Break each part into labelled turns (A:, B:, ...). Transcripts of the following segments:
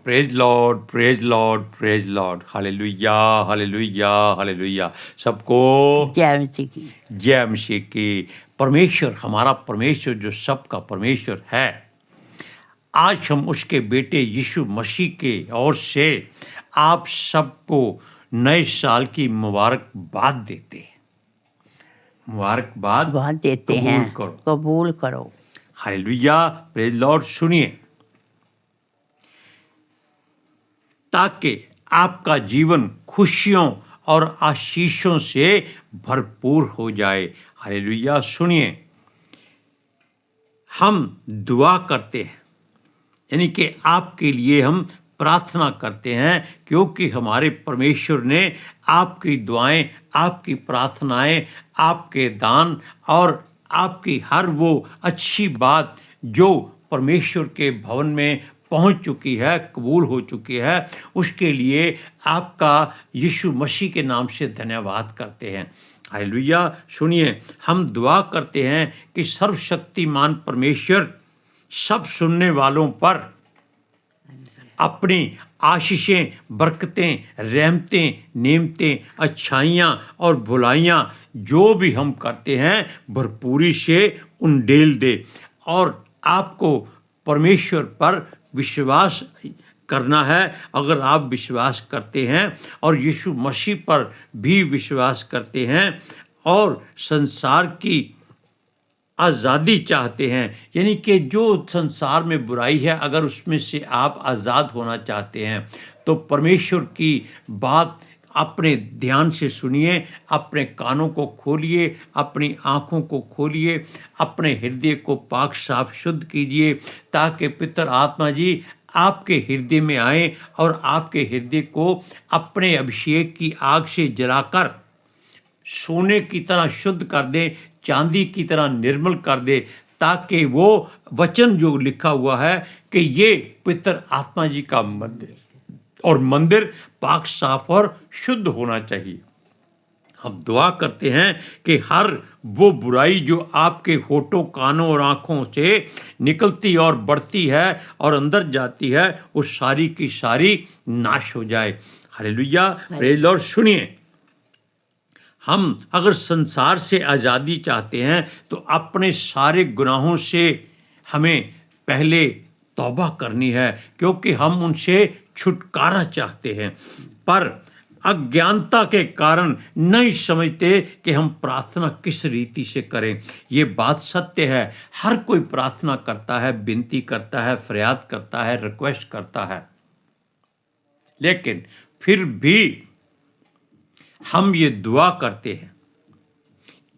A: Praise Lord, praise Lord, praise Lord. Hallelujah, hallelujah, hallelujah. सबको
B: जय मसीह की।
A: जय मसीह की। परमेश्वर, हमारा परमेश्वर जो सबका परमेश्वर है, आज हम उसके बेटे यीशु मसीह के ओर से आप सबको नए साल की मुबारकबाद देते हैं। मुबारकबाद
B: बात देते
A: कबूल
B: हैं,
A: करो।
B: कबूल करो।
A: Hallelujah, praise Lord. सुनिए, ताकि आपका जीवन खुशियों और आशीषों से भरपूर हो जाए। हालेलुया। सुनिए, हम दुआ करते हैं, यानी कि आपके लिए हम प्रार्थना करते हैं, क्योंकि हमारे परमेश्वर ने आपकी दुआएं, आपकी प्रार्थनाएं, आपके दान और आपकी हर वो अच्छी बात जो परमेश्वर के भवन में पहुंच चुकी है, कबूल हो चुकी है, उसके लिए आपका यीशु मसीह के नाम से धन्यवाद करते हैं। हालेलुया। सुनिए, हम दुआ करते हैं कि सर्वशक्तिमान परमेश्वर सब सुनने वालों पर अपनी आशीषें, बरकतें, रहमतें, नेमतें, अच्छाइयाँ और भलाइयाँ जो भी हम करते हैं भरपूरी से उंडेल दे। और आपको परमेश्वर पर विश्वास करना है। अगर आप विश्वास करते हैं और यीशु मसीह पर भी विश्वास करते हैं और संसार की आज़ादी चाहते हैं, यानी कि जो संसार में बुराई है, अगर उसमें से आप आज़ाद होना चाहते हैं, तो परमेश्वर की बात अपने ध्यान से सुनिए, अपने कानों को खोलिए, अपनी आँखों को खोलिए, अपने हृदय को पाक साफ शुद्ध कीजिए, ताकि पितर आत्मा जी आपके हृदय में आए और आपके हृदय को अपने अभिषेक की आग से जलाकर सोने की तरह शुद्ध कर दे, चांदी की तरह निर्मल कर दे, ताकि वो वचन जो लिखा हुआ है कि ये पितर आत्मा जी का मंदिर, और मंदिर पाक साफ और शुद्ध होना चाहिए। हम दुआ करते हैं कि हर वो बुराई जो आपके होठों, कानों और आँखों से निकलती और बढ़ती है और अंदर जाती है, वो सारी की सारी नाश हो जाए। Hallelujah, praise Lord. सुनिए, हम अगर संसार से आज़ादी चाहते हैं तो अपने सारे गुनाहों से हमें पहले तौबा करनी है, क्योंकि हम उनसे छुटकारा चाहते हैं, पर अज्ञानता के कारण नहीं समझते कि हम प्रार्थना किस रीति से करें। ये बात सत्य है, हर कोई प्रार्थना करता है, विनती करता है, फरियाद करता है, रिक्वेस्ट करता है, लेकिन फिर भी हम ये दुआ करते हैं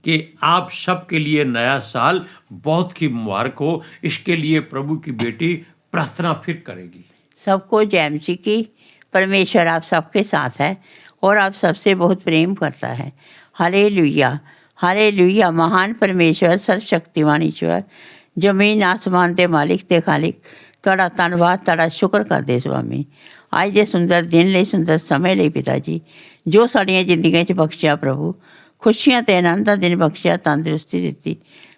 A: कि आप सबके लिए नया साल बहुत ही मुबारक हो। इसके लिए प्रभु की बेटी प्रार्थना फिर करेगी।
B: सबको जय मसीह की। परमेश्वर आप सबके साथ है और आप सबसे बहुत प्रेम करता है। Hallelujah, hallelujah. महान परमेश्वर, सर्वशक्तिमान ईश्वर, जमीन आसमान दे मालिक ते खालिक, तुहाड़ा धन्नवाद, तुहाड़ा शुक्र करदे स्वामी। आज दे सुंदर दिन ਲਈ, सुंदर समय ਲਈ पिता जी, जो साड़ियाँ जिंदगियां 'ਚ बख्शिया प्रभु, खुशियां ते आनंद का दिन बख्शिया, तंदुरुस्ती दिती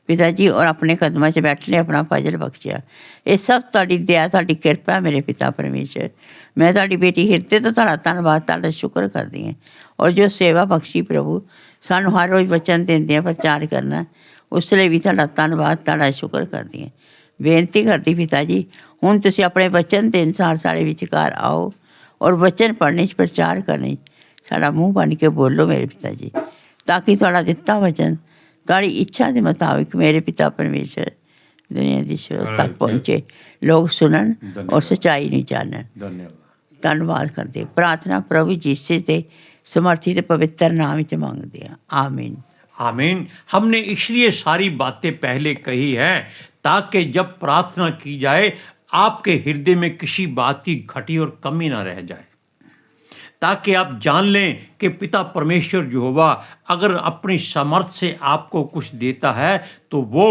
B: पिता जी, और अपने कदमां 'ਚ बैठने अपना फजल बख्शिया। ये सब तुहाड़ी दया, तुहाड़ी किरपा है मेरे पिता परमेश्वर। मैं तुहाड़ी बेटी हिरदे तो तुहाड़ा धन्नवाद, तुहाड़ा शुक्र करदी हां, और जो सेवा बख्शी प्रभु सानू हर रोज़ वचन देंदे आ प्रचार करना, उस लिए भी तुहाड़ा धन्नवाद, तुहाड़ा शुक्र करदी हां। बेनती करदी पिता जी, हुण तुसीं अपने वचन के अनुसार साढ़े विचकार आओ और वचन पढ़ने प्रचार करने साड़ा मूँह बन के बोलो मेरे पिता जी, ताकि तुहाड़ा दिता वचन तुहाड़ी इच्छा के मुताबिक मेरे पिता परमेश्वर दुनिया की शोर तक पहुँचे, लोग सुनन और सच्चाई नहीं जानन।
A: धन्यवाद।
B: धन्यवाद करते। प्रार्थना प्रभु यीशु के समर्थित पवित्र नाम च मांगते हैं, आमीन।
A: आमीन। हमने इसलिए सारी बातें पहले कही हैं, ताकि जब प्रार्थना की जाए आपके हृदय में किसी बात की घटी और कमी ना रह जाए, ताकि आप जान लें कि पिता परमेश्वर यहोवा अगर अपनी सामर्थ से आपको कुछ देता है तो वो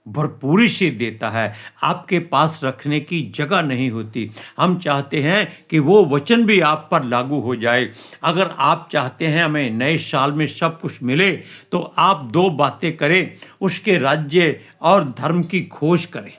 A: भरपूरी से देता है, आपके पास रखने की जगह नहीं होती। हम चाहते हैं कि वो वचन भी आप पर लागू हो जाए। अगर आप चाहते हैं हमें नए साल में सब कुछ मिले, तो आप दो बातें करें, उसके राज्य और धर्म की खोज करें।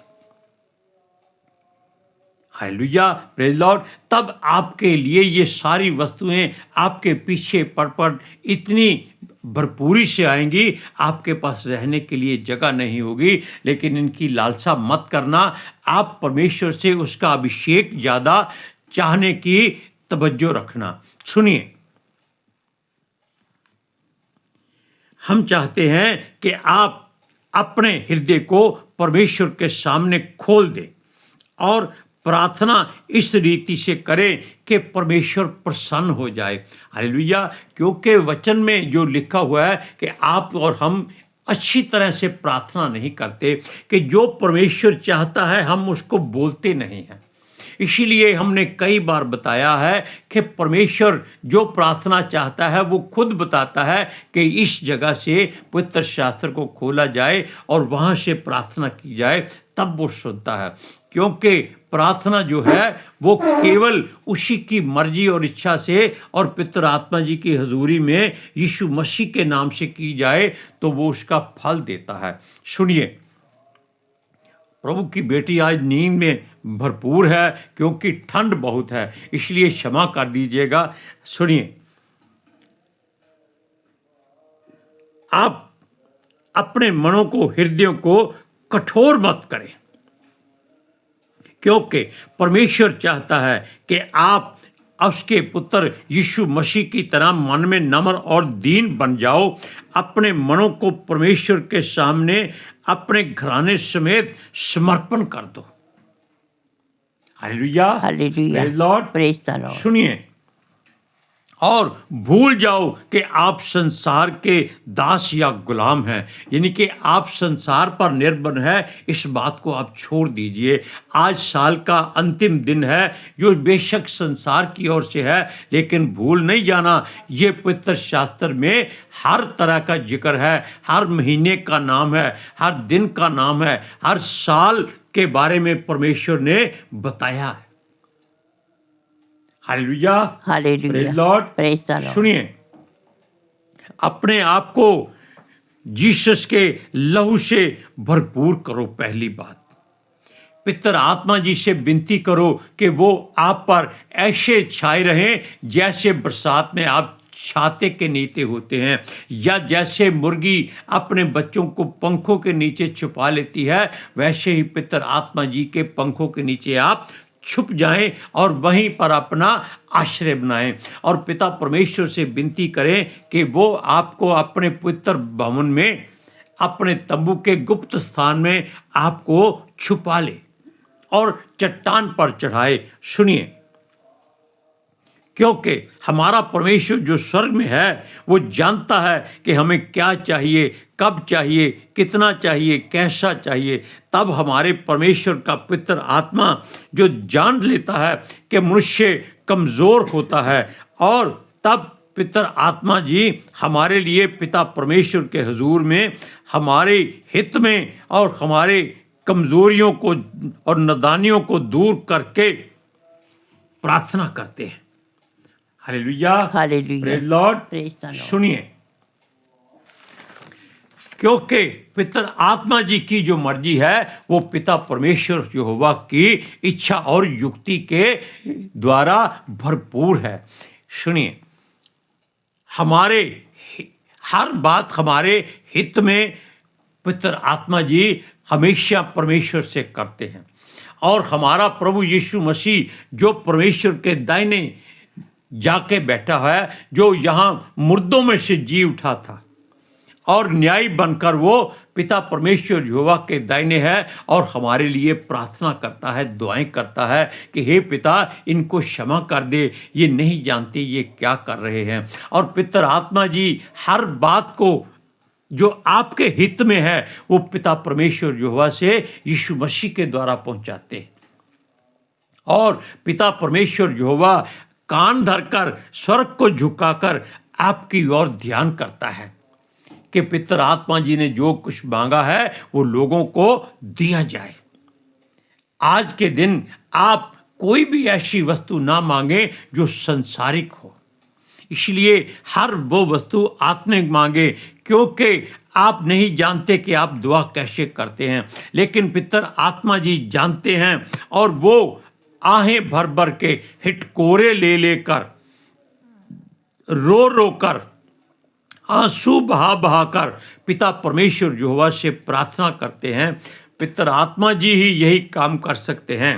A: Hallelujah, praise Lord. तब आपके लिए ये सारी वस्तुएं आपके पीछे पड़ इतनी भरपूरी से आएंगी, आपके पास रहने के लिए जगह नहीं होगी। लेकिन इनकी लालसा मत करना, आप परमेश्वर से उसका अभिषेक ज़्यादा चाहने की तवज्जो रखना। सुनिए, हम चाहते हैं कि आप अपने हृदय को परमेश्वर के सामने खोल दें और प्रार्थना इस रीति से करें कि परमेश्वर प्रसन्न हो जाए। हालेलुया, क्योंकि वचन में जो लिखा हुआ है कि आप और हम अच्छी तरह से प्रार्थना नहीं करते, कि जो परमेश्वर चाहता है हम उसको बोलते नहीं हैं। इसीलिए हमने कई बार बताया है कि परमेश्वर जो प्रार्थना चाहता है वो खुद बताता है कि इस जगह से पवित्र शास्त्र को खोला जाए और वहाँ से प्रार्थना की जाए, तब वो सुनता है। क्योंकि प्रार्थना जो है वो केवल उसी की मर्जी और इच्छा से और पितर आत्मा जी की हजूरी में यीशु मसीह के नाम से की जाए तो वो उसका फल देता है। सुनिए, प्रभु की बेटी आज नींद में भरपूर है क्योंकि ठंड बहुत है, इसलिए क्षमा कर दीजिएगा। सुनिए, आप अपने मनों को, हृदयों को कठोर मत करें, क्योंकि परमेश्वर चाहता है कि आप उसके पुत्र यीशु मसीह की तरह मन में नम्र और दीन बन जाओ। अपने मनों को परमेश्वर के सामने अपने घराने समेत समर्पण कर दो। Hallelujah,
B: hallelujah,
A: praise Lord,
B: praise the Lord.
A: सुनिए, और भूल जाओ कि आप संसार के दास या गुलाम हैं, यानी कि आप संसार पर निर्भर हैं। इस बात को आप छोड़ दीजिए। आज साल का अंतिम दिन है जो बेशक संसार की ओर से है, लेकिन भूल नहीं जाना ये पवित्र शास्त्र में हर तरह का जिक्र है, हर महीने का नाम है, हर दिन का नाम है, हर साल के बारे में परमेश्वर ने बताया है। Hallelujah,
B: hallelujah,
A: praise Lord,
B: praise the Lord.
A: सुनिए, अपने आप को जीसस के लहू से भरपूर करो। पहली बात, पितर आत्मा जी से विनती करो कि वो आप पर ऐसे छाए रहें जैसे बरसात में आप छाते के नीचे होते हैं, या जैसे मुर्गी अपने बच्चों को पंखों के नीचे छुपा लेती है, वैसे ही पितर आत्मा जी के पंखों के नीचे आप छुप जाएं और वहीं पर अपना आश्रय बनाएं। और पिता परमेश्वर से विनती करें कि वो आपको अपने पवित्र भवन में, अपने तंबू के गुप्त स्थान में आपको छुपा ले और चट्टान पर चढ़ाए। सुनिए, क्योंकि हमारा परमेश्वर जो स्वर्ग में है वो जानता है कि हमें क्या चाहिए, कब चाहिए, कितना चाहिए, कैसा चाहिए। तब हमारे परमेश्वर का पवित्र आत्मा जो जान लेता है कि मनुष्य कमज़ोर होता है, और तब पितर आत्मा जी हमारे लिए पिता परमेश्वर के हुजूर में हमारे हित में और हमारे कमज़ोरियों को और नादानियों को दूर करके प्रार्थना करते हैं। Hallelujah,
B: hallelujah,
A: praise Lord,
B: praise the Lord.
A: सुनिए, क्योंकि पितर आत्मा जी की जो मर्जी है वो पिता परमेश्वर यहोवा की इच्छा और युक्ति के द्वारा भरपूर है। सुनिए, हमारे हर बात हमारे हित में पितर आत्मा जी हमेशा परमेश्वर से करते हैं। और हमारा प्रभु यीशु मसीह जो परमेश्वर के दाहिने जाके बैठा है, जो यहाँ मुर्दों में से जी उठा था और न्यायी बनकर वो पिता परमेश्वर यहोवा के दाहिने है और हमारे लिए प्रार्थना करता है, दुआएं करता है कि हे पिता इनको क्षमा कर दे, ये नहीं जानते ये क्या कर रहे हैं। और पितर आत्मा जी हर बात को जो आपके हित में है वो पिता परमेश्वर यहोवा से यीशु मसीह के द्वारा पहुंचाते हैं। और पिता परमेश्वर यहोवा कान धरकर, स्वर्ग को झुकाकर आपकी ओर ध्यान करता है कि पितर आत्मा जी ने जो कुछ मांगा है वो लोगों को दिया जाए। आज के दिन आप कोई भी ऐसी वस्तु ना मांगे जो संसारिक हो, इसलिए हर वो वस्तु आत्मिक मांगे, क्योंकि आप नहीं जानते कि आप दुआ कैसे करते हैं, लेकिन पितर आत्मा जी जानते हैं और वो आहें भर भर के, हिटकोरे ले लेकर, रो रो कर, आंसू बहा बहा कर पिता परमेश्वर यहोवा से प्रार्थना करते हैं। पितर आत्मा जी ही यही काम कर सकते हैं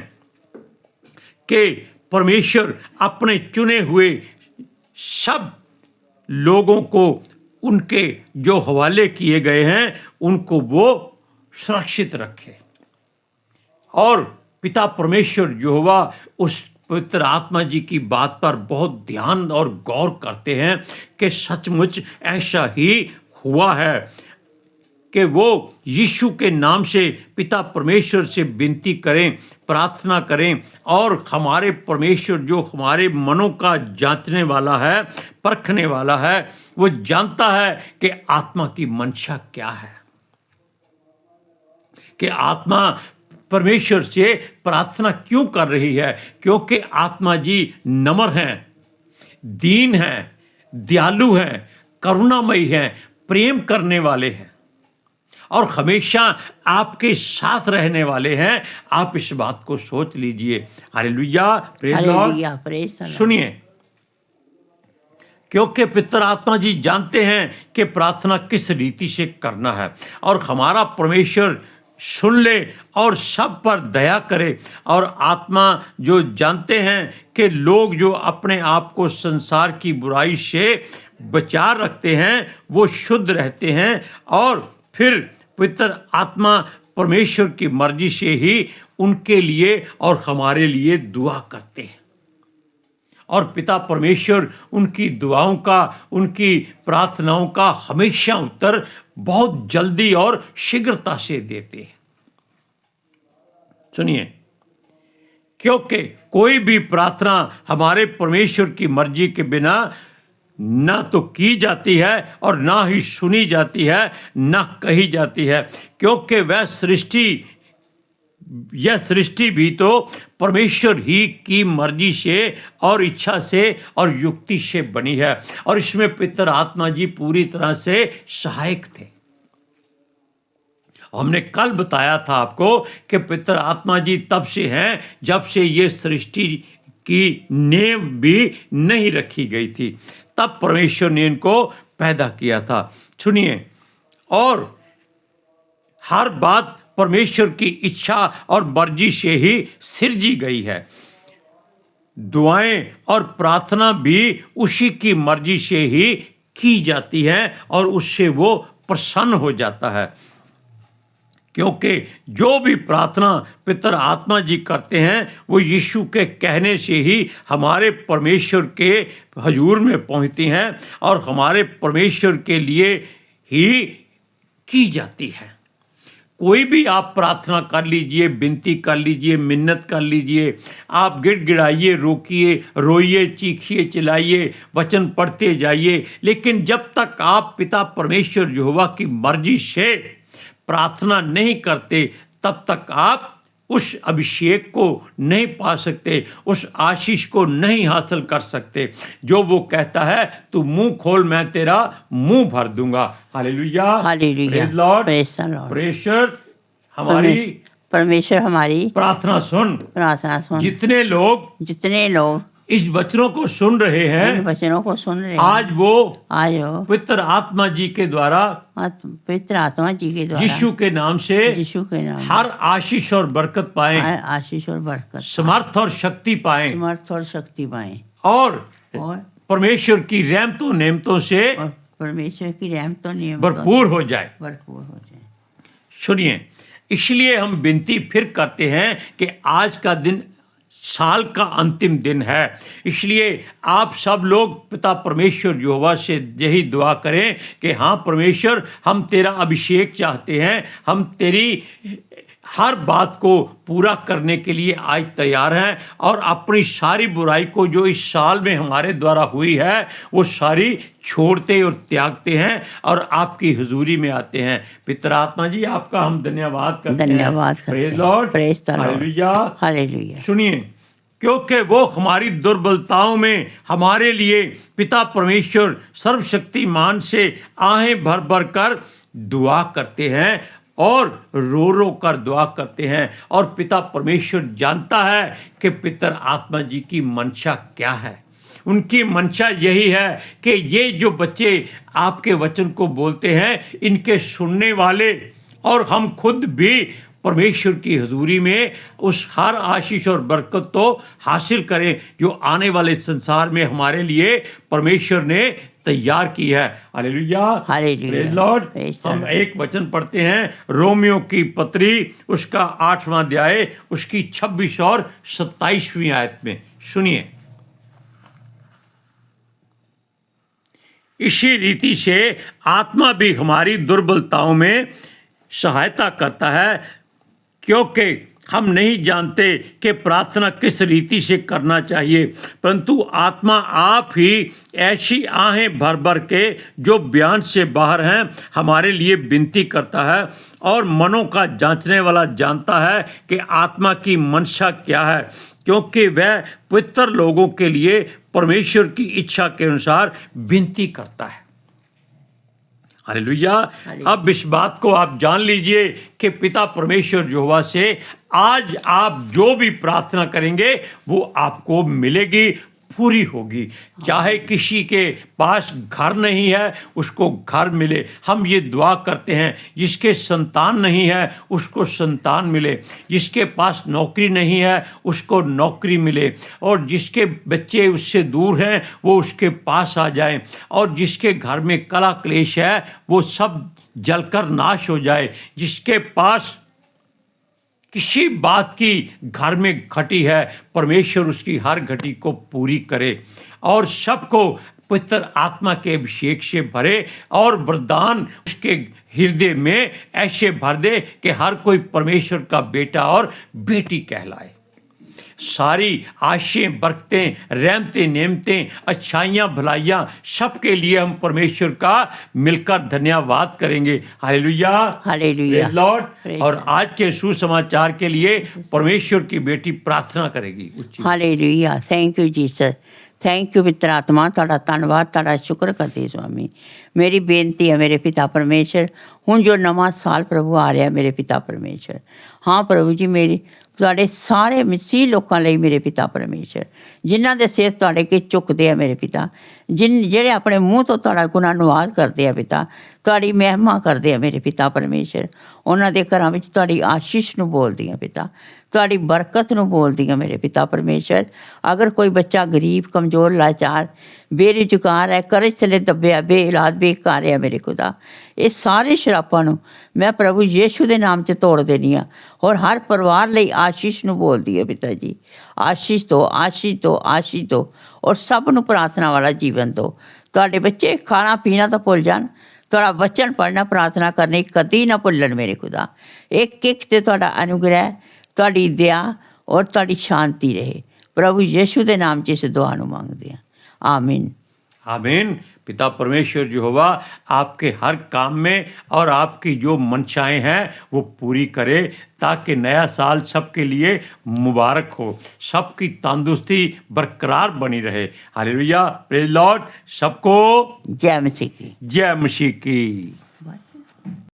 A: कि परमेश्वर अपने चुने हुए सब लोगों को उनके जो हवाले किए गए हैं उनको वो सुरक्षित रखे। और पिता परमेश्वर यहोवा उस पवित्र आत्मा जी की बात पर बहुत ध्यान और गौर करते हैं कि सचमुच ऐसा ही हुआ है कि वो यीशु के नाम से पिता परमेश्वर से विनती करें, प्रार्थना करें। और हमारे परमेश्वर जो हमारे मनों का जांचने वाला है, परखने वाला है, वो जानता है कि आत्मा की मंशा क्या है, कि आत्मा परमेश्वर से प्रार्थना क्यों कर रही है। क्योंकि आत्मा जी नम्र हैं, दीन हैं, दयालु हैं, करुणामयी हैं, प्रेम करने वाले हैं और हमेशा आपके साथ रहने वाले हैं। आप इस बात को सोच लीजिए। Hallelujah, praise Lord.
B: Hallelujah, praise the Lord.
A: सुनिए, क्योंकि पितर आत्मा जी जानते हैं कि प्रार्थना किस रीति से करना है और हमारा परमेश्वर सुन ले और सब पर दया करे। और आत्मा जो जानते हैं कि लोग जो अपने आप को संसार की बुराई से बचा रखते हैं वो शुद्ध रहते हैं और फिर पवित्र आत्मा परमेश्वर की मर्जी से ही उनके लिए और हमारे लिए दुआ करते हैं। और पिता परमेश्वर उनकी दुआओं का, उनकी प्रार्थनाओं का हमेशा उत्तर बहुत जल्दी और शीघ्रता से देते हैं। सुनिए, क्योंकि कोई भी प्रार्थना हमारे परमेश्वर की मर्जी के बिना ना तो की जाती है और ना ही सुनी जाती है, ना कही जाती है। क्योंकि यह सृष्टि भी तो परमेश्वर ही की मर्जी से और इच्छा से और युक्ति से बनी है और इसमें पितर आत्मा जी पूरी तरह से सहायक थे। हमने कल बताया था आपको कि पितर आत्मा जी तब से हैं जब से ये सृष्टि की नींव भी नहीं रखी गई थी, तब परमेश्वर ने इनको पैदा किया था। सुनिए, और हर बात परमेश्वर की इच्छा और मर्जी से ही सिरजी गई है। दुआएं और प्रार्थना भी उसी की मर्जी से ही की जाती हैं और उससे वो प्रसन्न हो जाता है। क्योंकि जो भी प्रार्थना पितर आत्मा जी करते हैं वो यीशु के कहने से ही हमारे परमेश्वर के हजूर में पहुंचती हैं और हमारे परमेश्वर के लिए ही की जाती है। कोई भी आप प्रार्थना कर लीजिए, विनती कर लीजिए, मिन्नत कर लीजिए, आप गिड़गिड़ाइए, रोकिए, रोइए, चीखिए, चिल्लाइए, वचन पढ़ते जाइए, लेकिन जब तक आप पिता परमेश्वर यहोवा की मर्जी से प्रार्थना नहीं करते तब तक आप उस अभिषेक को नहीं पा सकते, उस आशीष को नहीं हासिल कर सकते जो वो कहता है, तू मुंह खोल मैं तेरा मुंह भर दूंगा। Hallelujah,
B: hallelujah,
A: praise Lord,
B: praise the Lord.
A: परमेश्वर हमारी
B: परमेश्वर हमारी
A: प्रार्थना सुन।
B: प्रार्थना सुन।
A: जितने लोग इस वचनों को सुन रहे
B: इन
A: हैं,
B: वचनों को सुन रहे हैं,
A: आज वो पवित्र आत्मा जी के द्वारा,
B: पवित्र आत्मा जी के द्वारा
A: यीशु के नाम से हर आशीष और बरकत पाएं,
B: आशीष और बरकत,
A: समर्थ और शक्ति पाएं,
B: समर्थ और शक्ति पाएं
A: और परमेश्वर की रहमतों नेमतों से
B: परमेश्वर की रहमतों नेमतों
A: भरपूर हो जाए। सुनिए, इसलिए हम विनती फिर करते हैं कि आज का दिन साल का अंतिम दिन है, इसलिए आप सब लोग पिता परमेश्वर यहोवा से यही दुआ करें कि हाँ परमेश्वर, हम तेरा अभिषेक चाहते हैं, हम तेरी हर बात को पूरा करने के लिए आज तैयार हैं और अपनी सारी बुराई को जो इस साल में हमारे द्वारा हुई है वो सारी छोड़ते और त्यागते हैं और आपकी हुजूरी में आते हैं। पिता आत्मा जी, आपका हम धन्यवाद करते हैं। Praise Lord, hallelujah, hallelujah. सुनिए, क्योंकि वो हमारी दुर्बलताओं में हमारे लिए पिता परमेश्वर सर्वशक्तिमान से आहें भर भर कर दुआ करते हैं और रो रो कर दुआ करते हैं, और पिता परमेश्वर जानता है कि पितर आत्मा जी की मंशा क्या है। उनकी मंशा यही है कि ये जो बच्चे आपके वचन को बोलते हैं, इनके सुनने वाले और हम खुद भी परमेश्वर की हजूरी में उस हर आशीष और बरकत तो हासिल करें जो आने वाले संसार में हमारे लिए परमेश्वर ने तैयार की है। Hallelujah,
B: hallelujah.
A: Praise Lord.
B: Praise
A: हम
B: लॉर्ड।
A: एक वचन पढ़ते हैं, रोमियो की पत्री उसका 8वां अध्याय उसकी 26 और 27वीं आयत में। सुनिए, इसी रीति से आत्मा भी हमारी दुर्बलताओं में सहायता करता है, क्योंकि हम नहीं जानते कि प्रार्थना किस रीति से करना चाहिए, परंतु आत्मा आप ही ऐसी आहें भर भर के जो बयान से बाहर हैं हमारे लिए विनती करता है। और मनों का जांचने वाला जानता है कि आत्मा की मंशा क्या है, क्योंकि वह पवित्र लोगों के लिए परमेश्वर की इच्छा के अनुसार विनती करता है। हालेलुया। अब इस बात को आप जान लीजिए कि पिता परमेश्वर यहोवा से आज आप जो भी प्रार्थना करेंगे वो आपको मिलेगी, पूरी होगी। चाहे किसी के पास घर नहीं है उसको घर मिले। हम ये दुआ करते हैं, जिसके संतान नहीं है उसको संतान मिले, जिसके पास नौकरी नहीं है उसको नौकरी मिले, और जिसके बच्चे उससे दूर हैं वो उसके पास आ जाएं, और जिसके घर में कलह क्लेश है वो सब जलकर नाश हो जाए। जिसके पास किसी बात की घर में घटी है, परमेश्वर उसकी हर घटी को पूरी करे, और सबको पवित्र आत्मा के अभिषेक से भरे, और वरदान उसके हृदय में ऐसे भर दे कि हर कोई परमेश्वर का बेटा और बेटी कहलाए। सारी आशीषें, बरकतें, रहमतें, नेमतें, अच्छाइयाँ, भलाइयाँ सबके लिए हम परमेश्वर का मिलकर धन्यवाद करेंगे। Hallelujah,
B: hallelujah.
A: Praise Lord.
B: Praise
A: और आज के सुसमाचार के लिए परमेश्वर की बेटी प्रार्थना करेगी।
B: Hallelujah. Thank you Jesus, thank you पितर आत्मा, ਤੁਹਾਡਾ ਧੰਨਵਾਦ, ਤੁਹਾਡਾ ਸ਼ੁਕਰ ਕਰਦੇ स्वामी। मेरी बेनती है मेरे पिता परमेश्वर, ਹੁਣ जो नवा साल प्रभु आ रहा ਮੇਰੇ पिता परमेश्वर, हाँ प्रभु जी मेरी ਤੁਹਾਡੇ ਸਾਰੇ ਮਸੀਹ ਲੋਕਾਂ ਲਈ ਮੇਰੇ ਪਿਤਾ ਪਰਮੇਸ਼ਰ, ਜਿਨ੍ਹਾਂ ਦੇ ਸਿਰ ਤੁਹਾਡੇ ਕੇ ਝੁਕਦੇ ਆ ਮੇਰੇ ਪਿਤਾ, ਜਿਹੜੇ ਆਪਣੇ ਮੂੰਹ ਤੋਂ ਤੁਹਾਡਾ ਗੁਨਾਹਨਵਾਦ ਕਰਦੇ ਆ ਪਿਤਾ, ਤੁਹਾਡੀ ਮਹਿਮਾ ਕਰਦੇ ਆ ਮੇਰੇ ਪਿਤਾ ਪਰਮੇਸ਼ਰ, ਉਹਨਾਂ ਦੇ ਘਰਾਂ ਵਿੱਚ ਤੁਹਾਡੀ ਆਸ਼ੀਸ਼ ਨੂੰ ਬੋਲਦੀਆਂ ਪਿਤਾ, ਤੁਹਾਡੀ ਬਰਕਤ ਨੂੰ ਬੋਲਦੀਆਂ ਮੇਰੇ ਪਿਤਾ ਪਰਮੇਸ਼ਰ। ਅਗਰ ਕੋਈ ਬੱਚਾ ਗਰੀਬ, ਕਮਜ਼ੋਰ, ਲਾਚਾਰ, ਬੇਰੁਜ਼ਗਾਰ ਹੈ, ਕਰਜ਼ ਥੱਲੇ ਦੱਬਿਆ, ਬੇਔਲਾਦ, ਬੇਘਰ ਹੈ ਮੇਰੇ ਖੁਦਾ, ਇਹ ਸਾਰੇ ਸ਼ਰਾਪਾਂ ਨੂੰ ਮੈਂ ਪ੍ਰਭੂ ਯੀਸ਼ੂ ਦੇ ਨਾਮ 'ਚ ਤੋੜ ਦੇਣੀ ਆ, ਔਰ ਹਰ ਪਰਿਵਾਰ ਲਈ ਆਸ਼ੀਸ਼ ਨੂੰ ਬੋਲਦੀ ਹੈ ਪਿਤਾ ਜੀ। ਆਸ਼ੀਸ਼ ਦਿਓ, ਆਸ਼ੀਸ਼ ਦਿਓ, ਆਸ਼ੀਸ਼ ਦਿਓ, ਔਰ ਸਭ ਨੂੰ ਪ੍ਰਾਰਥਨਾ ਵਾਲਾ ਜੀਵਨ ਦਿਓ। ਤੁਹਾਡੇ ਬੱਚੇ ਖਾਣਾ ਪੀਣਾ ਤਾਂ ਭੁੱਲ ਜਾਣ, ਤੁਹਾਡਾ ਵਚਨ ਪੜ੍ਹਨਾ, ਪ੍ਰਾਰਥਨਾ ਕਰਨੀ ਕਦੀ ਨਾ ਭੁੱਲਣ ਮੇਰੇ ਖੁਦਾ। ਇੱਕ ਇੱਕ 'ਤੇ ਤੁਹਾਡਾ ਅਨੁਗ੍ਰਹਿ, ਤੁਹਾਡੀ ਦਇਆ ਔਰ ਤੁਹਾਡੀ ਸ਼ਾਂਤੀ ਰਹੇ। ਪ੍ਰਭੂ ਯੀਸ਼ੂ ਦੇ ਨਾਮ 'ਚ ਇਸ ਦੁਆ ਨੂੰ ਮੰਗਦੇ ਹਾਂ, आमीन।
A: आमीन। पिता परमेश्वर यहोवा आपके हर काम में और आपकी जो मंशाएं हैं वो पूरी करे, ताकि नया साल सबके लिए मुबारक हो, सबकी तंदुरुस्ती बरकरार बनी रहे। Hallelujah, praise Lord. सबको
B: जय मसीह की।
A: जय मसीह की।